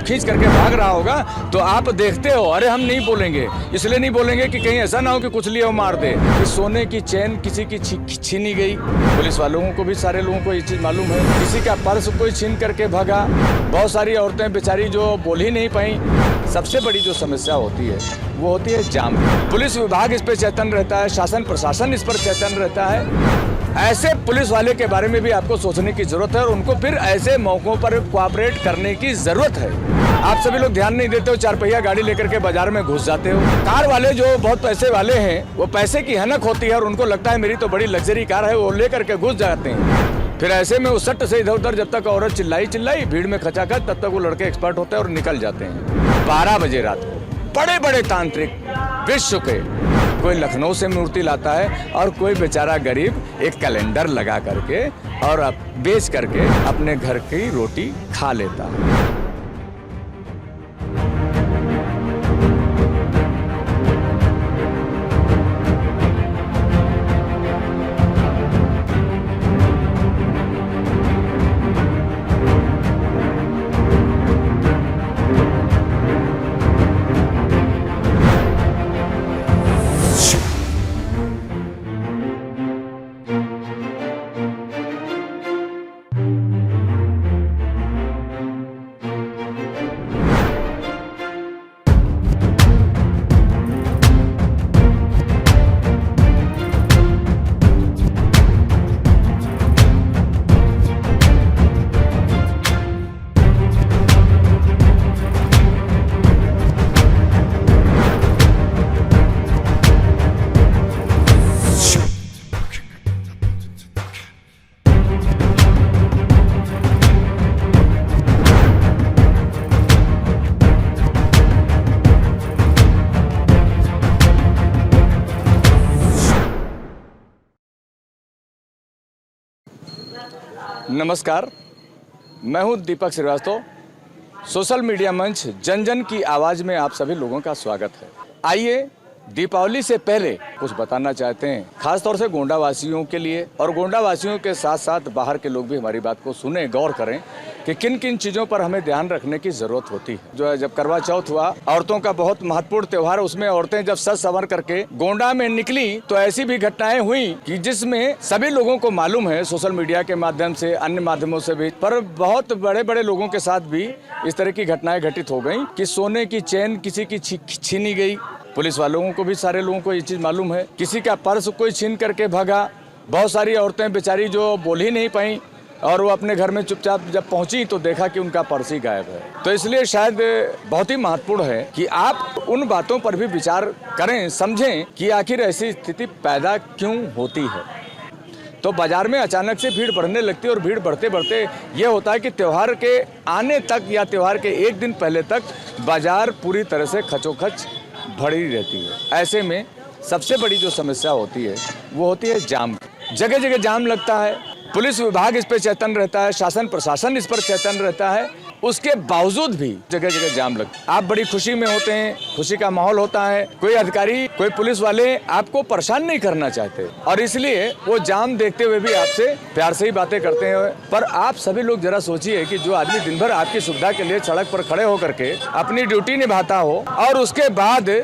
खींच करके भाग रहा होगा तो आप देखते हो, अरे हम नहीं बोलेंगे, इसलिए नहीं बोलेंगे कि कहीं ऐसा ना हो कि कुछ लिए मार दे। कि सोने की चेन किसी की छीनी गई, पुलिस वालों को भी सारे लोगों को ये चीज मालूम है। किसी का पर्स कोई छीन करके भागा, बहुत सारी औरतें बेचारी जो बोल ही नहीं पाई। सबसे बड़ी जो समस्या होती है वो होती है जाम। पुलिस विभाग इस पर चेतन रहता है, शासन प्रशासन इस पर चेतन रहता है। ऐसे पुलिस वाले के बारे में भी आपको सोचने की जरूरत है और उनको फिर ऐसे मौकों पर कोऑपरेट करने की जरूरत है। आप सभी लोग ध्यान नहीं देते हो, चार पहिया गाड़ी लेकर के बाजार में घुस जाते हो। कार वाले जो बहुत पैसे वाले हैं, वो पैसे की हनक होती है और उनको लगता है मेरी तो बड़ी लग्जरी कार है, वो लेकर के घुस जाते हैं। फिर ऐसे में उस सट्ट से इधर उधर जब तक औरत चिल्लाई भीड़ में खचाखच, तब तक वो लड़के एक्सपर्ट होते हैं और निकल जाते हैं। 12 बजे रात को बड़े बड़े तांत्रिक विश्व के, कोई लखनऊ से मूर्ति लाता है और कोई बेचारा गरीब एक कैलेंडर लगा करके और बेच करके अपने घर की रोटी खा लेता है। नमस्कार, मैं हूं दीपक श्रीवास्तव। सोशल मीडिया मंच जन जन की आवाज़ में आप सभी लोगों का स्वागत है। आइए दीपावली से पहले कुछ बताना चाहते हैं, खासतौर से गोंडा वासियों के लिए, और गोंडा वासियों के साथ साथ बाहर के लोग भी हमारी बात को सुने, गौर करें कि किन किन चीज़ों पर हमें ध्यान रखने की ज़रूरत होती है। जो है, जब करवा चौथ हुआ, औरतों का बहुत महत्वपूर्ण त्यौहार, उसमें औरतें जब सज संवर करके गोंडा में निकली तो ऐसी भी घटनाएं हुई कि जिसमें सभी लोगों को मालूम है, सोशल मीडिया के माध्यम से, अन्य माध्यमों से भी, पर बहुत बड़े बड़े लोगों के साथ भी इस तरह की घटनाएं घटित हो गई कि सोने की चेन किसी की छीनी गई। पुलिस वालों को भी सारे लोगों को ये चीज़ मालूम है। किसी का पर्स कोई छीन करके भागा, बहुत सारी औरतें बेचारी जो बोल ही नहीं पाई और वो अपने घर में चुपचाप जब पहुंची तो देखा कि उनका पर्स ही गायब है। तो इसलिए शायद बहुत ही महत्वपूर्ण है कि आप उन बातों पर भी विचार करें, समझें कि आखिर ऐसी स्थिति पैदा क्यों होती है। तो बाजार में अचानक से भीड़ बढ़ने लगती है और भीड़ बढ़ते बढ़ते ये होता है कि त्यौहार के आने तक या त्यौहार के एक दिन पहले तक बाजार पूरी तरह से खचोखच भरी रहती है। ऐसे में सबसे बड़ी जो समस्या होती है वो होती है जाम। जगह जगह जाम लगता है, पुलिस विभाग इस पर चेतन रहता है, शासन प्रशासन इस पर चेतन रहता है, उसके बावजूद भी जगह जगह जाम लगता है। आप बड़ी खुशी में होते हैं, खुशी का माहौल होता है, कोई अधिकारी कोई पुलिस वाले आपको परेशान नहीं करना चाहते और इसलिए वो जाम देखते हुए भी आपसे प्यार से ही बातें करते हैं। पर आप सभी लोग जरा सोचिए कि जो आदमी दिन भर आपकी सुविधा के लिए सड़क पर खड़े होकर के अपनी ड्यूटी निभाता हो और उसके बाद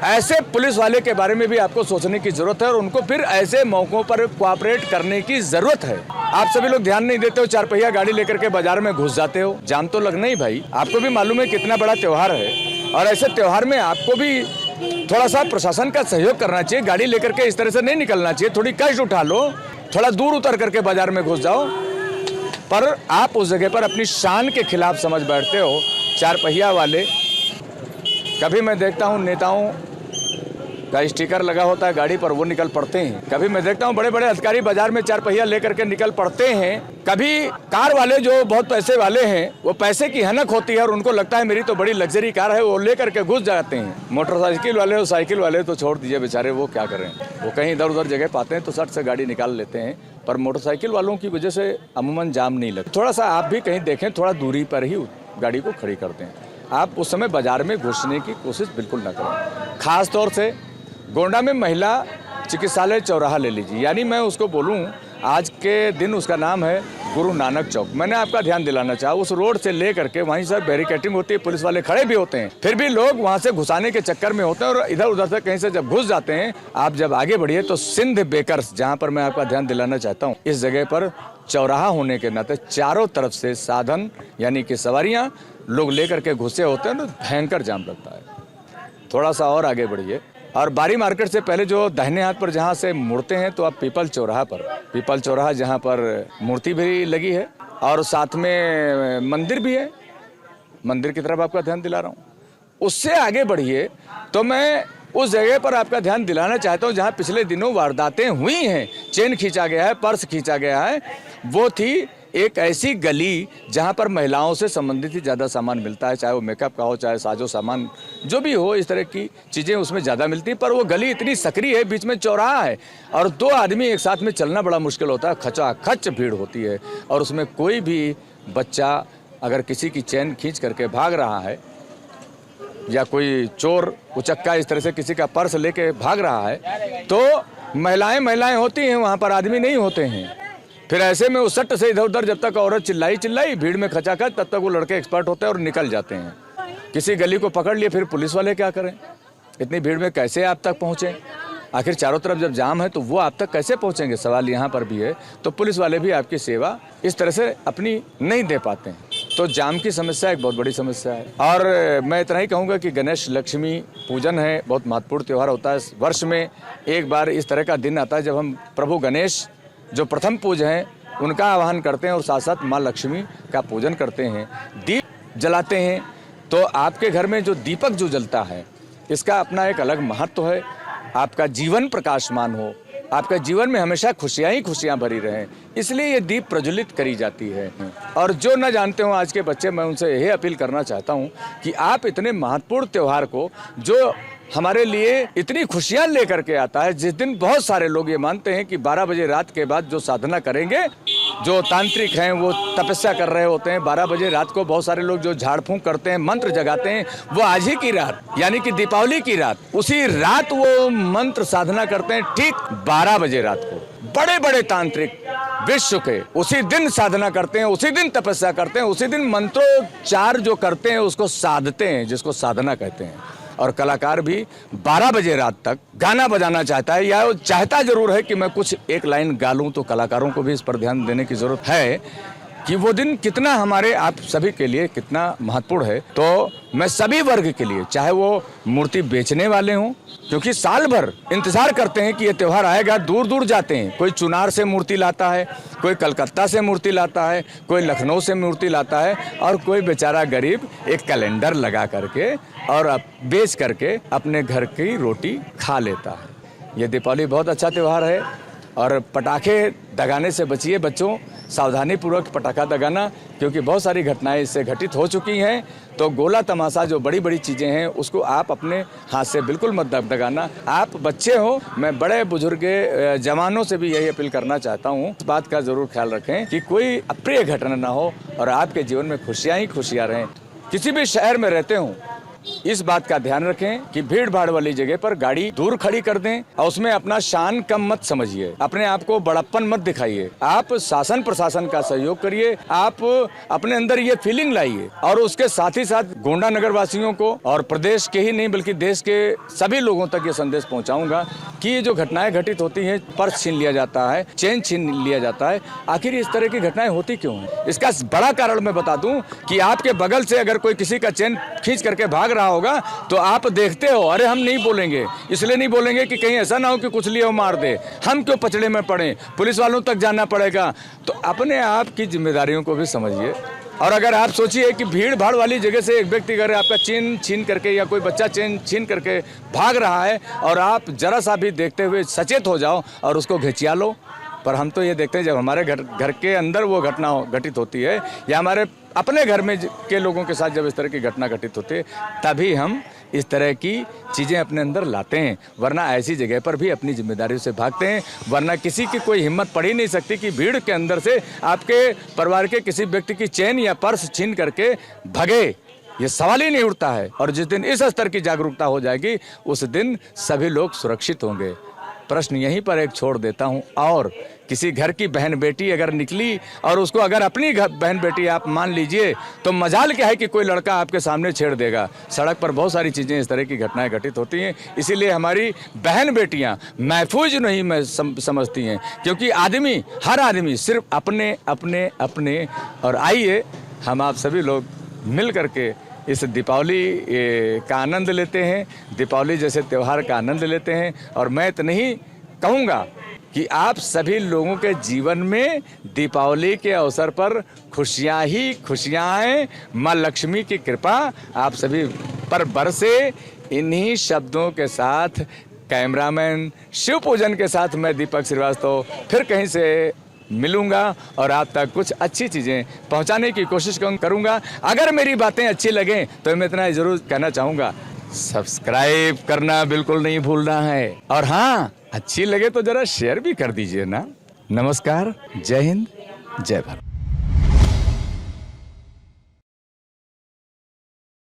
ऐसे पुलिस वाले के बारे में भी आपको सोचने की जरूरत है और उनको फिर ऐसे मौकों पर कोऑपरेट करने की जरूरत है। आप सभी लोग ध्यान नहीं देते हो, चार पहिया गाड़ी लेकर के बाजार में घुस जाते हो। जाम तो लगना ही भाई, आपको भी मालूम है कितना बड़ा त्योहार है और ऐसे त्योहार में आपको भी थोड़ा सा प्रशासन का सहयोग करना चाहिए। गाड़ी लेकर के इस तरह से नहीं निकलना चाहिए, थोड़ी कष्ट उठा लो, थोड़ा दूर उतर करके बाजार में घुस जाओ। पर आप उस जगह पर अपनी शान के खिलाफ समझ बैठते हो। चार पहिया वाले, कभी मैं देखता हूँ नेताओं का स्टिकर लगा होता है गाड़ी पर, वो निकल पड़ते हैं। कभी मैं देखता हूँ बड़े बड़े अधिकारी बाजार में चार पहिया लेकर के निकल पड़ते हैं। कभी कार वाले जो बहुत पैसे वाले हैं, वो पैसे की हनक होती है और उनको लगता है मेरी तो बड़ी लग्जरी कार है, वो लेकर के घुस जाते हैं। मोटरसाइकिल वाले और साइकिल वाले तो छोड़ दीजिए बेचारे, वो क्या करें, वो कहीं इधर उधर जगह पाते हैं तो सट से गाड़ी निकाल लेते हैं। पर मोटरसाइकिल वालों की वजह से अमूमन जाम नहीं लगता। थोड़ा सा आप भी कहीं देखें, थोड़ा दूरी पर ही गाड़ी को खड़ी करते हैं। आप उस समय बाजार में घुसने की कोशिश बिल्कुल न करें। खास तौर से गोंडा में महिला चिकित्सालय चौराहा ले लीजिए, यानी मैं उसको बोलूं आज के दिन उसका नाम है गुरु नानक चौक, मैंने आपका ध्यान दिलाना चाहा, उस रोड से लेकर के वहीं से बैरिकेडिंग होती है, पुलिस वाले खड़े भी होते हैं, फिर भी लोग वहां से घुसाने के चक्कर में होते हैं और इधर उधर से कहीं से जब घुस जाते हैं। आप जब आगे बढ़िए तो सिंध बेकर्स, जहां पर मैं आपका ध्यान दिलाना चाहता हूं, इस जगह पर चौराहा होने के नाते चारों तरफ से साधन यानी कि सवारियां लोग लेकर के घुसे होते हैं, तो भयंकर जाम लगता है। थोड़ा सा और आगे बढ़िए और बारी मार्केट से पहले जो दाहिने हाथ पर जहाँ से मुड़ते हैं तो आप पीपल चौराहा जहाँ पर मूर्ति भी लगी है और साथ में मंदिर भी है, मंदिर की तरफ आपका ध्यान दिला रहा हूँ। उससे आगे बढ़िए तो मैं उस जगह पर आपका ध्यान दिलाना चाहता हूँ जहाँ पिछले दिनों वारदातें हुई हैं, चेन खींचा गया है, पर्स खींचा गया है। वो थी एक ऐसी गली जहाँ पर महिलाओं से संबंधित ही ज़्यादा सामान मिलता है, चाहे वो मेकअप का हो, चाहे साजो सामान जो भी हो, इस तरह की चीज़ें उसमें ज़्यादा मिलती हैं। पर वो गली इतनी सक्रिय है, बीच में चौराहा है और दो आदमी एक साथ में चलना बड़ा मुश्किल होता है, खचाखच भीड़ होती है और उसमें कोई भी बच्चा अगर किसी की चेन खींच करके भाग रहा है या कोई चोर उचक्का इस तरह से किसी का पर्स लेके भाग रहा है तो महिलाएं होती हैं, वहाँ पर आदमी नहीं होते हैं। फिर ऐसे में उस सट से इधर उधर जब तक औरत चिल्लाई भीड़ में खचाखच, तब तक वो लड़के एक्सपर्ट होते हैं और निकल जाते हैं। किसी गली को पकड़ लिए, फिर पुलिस वाले क्या करें? इतनी भीड़ में कैसे आप तक पहुँचें? आखिर चारों तरफ जब जाम है तो वो आप तक कैसे पहुँचेंगे? सवाल यहाँ पर भी है। तो पुलिस वाले भी आपकी सेवा इस तरह से अपनी नहीं दे पाते हैं। तो जाम की समस्या एक बहुत बड़ी समस्या है। और मैं इतना ही कहूँगा कि गणेश लक्ष्मी पूजन है, बहुत महत्वपूर्ण त्यौहार होता है। वर्ष में एक बार इस तरह का दिन आता है जब हम प्रभु गणेश जो प्रथम पूज्य हैं उनका आह्वान करते हैं और साथ साथ माँ लक्ष्मी का पूजन करते हैं, दीप जलाते हैं। तो आपके घर में जो दीपक जो जलता है इसका अपना एक अलग महत्व है। आपका जीवन प्रकाशमान हो, आपका जीवन में हमेशा खुशियाँ ही खुशियाँ भरी रहें, इसलिए ये दीप प्रज्वलित करी जाती है। और जो न जानते हो आज के बच्चे, मैं उनसे यही अपील करना चाहता हूँ कि आप इतने महत्वपूर्ण त्यौहार को जो हमारे लिए इतनी खुशियाँ लेकर के आता है, जिस दिन बहुत सारे लोग ये मानते हैं कि 12 बजे रात के बाद जो साधना करेंगे, जो तांत्रिक हैं वो तपस्या कर रहे होते हैं, 12 बजे रात को बहुत सारे लोग जो झाड़ फूंक करते हैं, मंत्र जगाते हैं, वो आज ही की रात यानी कि दीपावली की रात, उसी रात वो मंत्र साधना करते हैं। ठीक 12 बजे रात को बड़े बड़े तांत्रिक विश्व के उसी दिन साधना करते हैं, उसी दिन तपस्या करते हैं, उसी दिन मंत्रोच्चार जो करते हैं उसको साधते हैं, जिसको साधना कहते हैं। और कलाकार भी 12 बजे रात तक गाना बजाना चाहता है, या वो चाहता जरूर है कि मैं कुछ एक लाइन गा लूं। तो कलाकारों को भी इस पर ध्यान देने की जरूरत है कि वो दिन कितना हमारे आप सभी के लिए कितना महत्वपूर्ण है। तो मैं सभी वर्ग के लिए, चाहे वो मूर्ति बेचने वाले हों, क्योंकि साल भर इंतजार करते हैं कि ये त्यौहार आएगा, दूर दूर जाते हैं, कोई चुनार से मूर्ति लाता है, कोई कलकत्ता से मूर्ति लाता है, कोई लखनऊ से मूर्ति लाता है और कोई बेचारा गरीब एक कैलेंडर लगा करके और बेच करके अपने घर की रोटी खा लेता है। ये दीपावली बहुत अच्छा त्यौहार है और पटाखे दगाने से बचिए बच्चों, सावधानी पूर्वक पटाखा दगाना, क्योंकि बहुत सारी घटनाएं इससे घटित हो चुकी हैं। तो गोला तमाशा जो बड़ी बड़ी चीज़ें हैं उसको आप अपने हाथ से बिल्कुल मत दगाना। आप बच्चे हो, मैं बड़े बुजुर्ग जवानों से भी यही अपील करना चाहता हूँ, इस बात का जरूर ख्याल रखें कि कोई अप्रिय घटना ना हो और आपके जीवन में खुशियाँ ही खुशियाँ रहें। किसी भी शहर में रहते हो, इस बात का ध्यान रखें कि भीड़ भाड़ वाली जगह पर गाड़ी दूर खड़ी कर दें और उसमें अपना शान कम मत समझिए, अपने आप को बड़प्पन मत दिखाइए। आप शासन प्रशासन का सहयोग करिए, आप अपने अंदर ये फीलिंग लाइए। और उसके साथ ही साथ गोंडा नगर वासियों को और प्रदेश के ही नहीं बल्कि देश के सभी लोगों तक ये संदेश पहुंचाऊंगा कि ये जो घटनाएं घटित होती हैं, पर्स छीन लिया जाता है, चेन छीन लिया जाता है, आखिर इस तरह की घटनाएं होती क्यों हैं? इसका बड़ा कारण मैं बता दूं कि आपके बगल से अगर कोई किसी का चेन खींच करके भाग रहा होगा तो आप देखते हो, अरे हम नहीं बोलेंगे, इसलिए नहीं बोलेंगे कि कहीं ऐसा ना हो कि कुछ लिए मार दे, हम क्यों पचड़े में पड़े, पुलिस वालों तक जाना पड़ेगा। तो अपने आप की जिम्मेदारियों को भी समझिए। और अगर आप सोचिए कि भीड़ भाड़ वाली जगह से एक व्यक्ति अगर आपका चेन छीन करके या कोई बच्चा चेन छीन करके भाग रहा है और आप जरा सा भी देखते हुए सचेत हो जाओ और उसको घिचिया लो। पर हम तो ये देखते हैं जब हमारे घर के अंदर वो घटना घटित होती है या हमारे अपने घर में के लोगों के साथ जब इस तरह की घटना घटित होती है, तभी हम इस तरह की चीज़ें अपने अंदर लाते हैं। वरना ऐसी जगह पर भी अपनी जिम्मेदारियों से भागते हैं। वरना किसी की कोई हिम्मत पड़ ही नहीं सकती कि भीड़ के अंदर से आपके परिवार के किसी व्यक्ति की चेन या पर्स छीन करके भगे, ये सवाल ही नहीं उठता है। और जिस दिन इस स्तर की जागरूकता हो जाएगी उस दिन सभी लोग सुरक्षित होंगे। प्रश्न यहीं पर एक छोड़ देता हूं और किसी घर की बहन बेटी अगर निकली और उसको अगर अपनी बहन बेटी आप मान लीजिए, तो मजाल क्या है कि कोई लड़का आपके सामने छेड़ देगा। सड़क पर बहुत सारी चीज़ें इस तरह की घटनाएं घटित होती हैं, इसीलिए हमारी बहन बेटियां महफूज नहीं समझती हैं, क्योंकि आदमी, हर आदमी सिर्फ अपने अपने अपने। और आइए हम आप सभी लोग मिल करके इस दीपावली का आनंद लेते हैं, दीपावली जैसे त्यौहार का आनंद लेते हैं। और मैं इतना ही कहूँगा कि आप सभी लोगों के जीवन में दीपावली के अवसर पर खुशियाँ ही खुशियाँ आएँ, माँ लक्ष्मी की कृपा आप सभी पर बरसे। इन्हीं शब्दों के साथ कैमरामैन शिव पूजन के साथ मैं दीपक श्रीवास्तव फिर कहीं से मिलूंगा और आप तक कुछ अच्छी चीज़ें पहुंचाने की कोशिश करूंगा। अगर मेरी बातें अच्छी लगें तो मैं इतना ज़रूर कहना चाहूँगा, सब्सक्राइब करना बिल्कुल नहीं भूलना है। और हाँ, अच्छी लगे तो ज़रा शेयर भी कर दीजिए ना। नमस्कार, जय हिंद, जय भारत।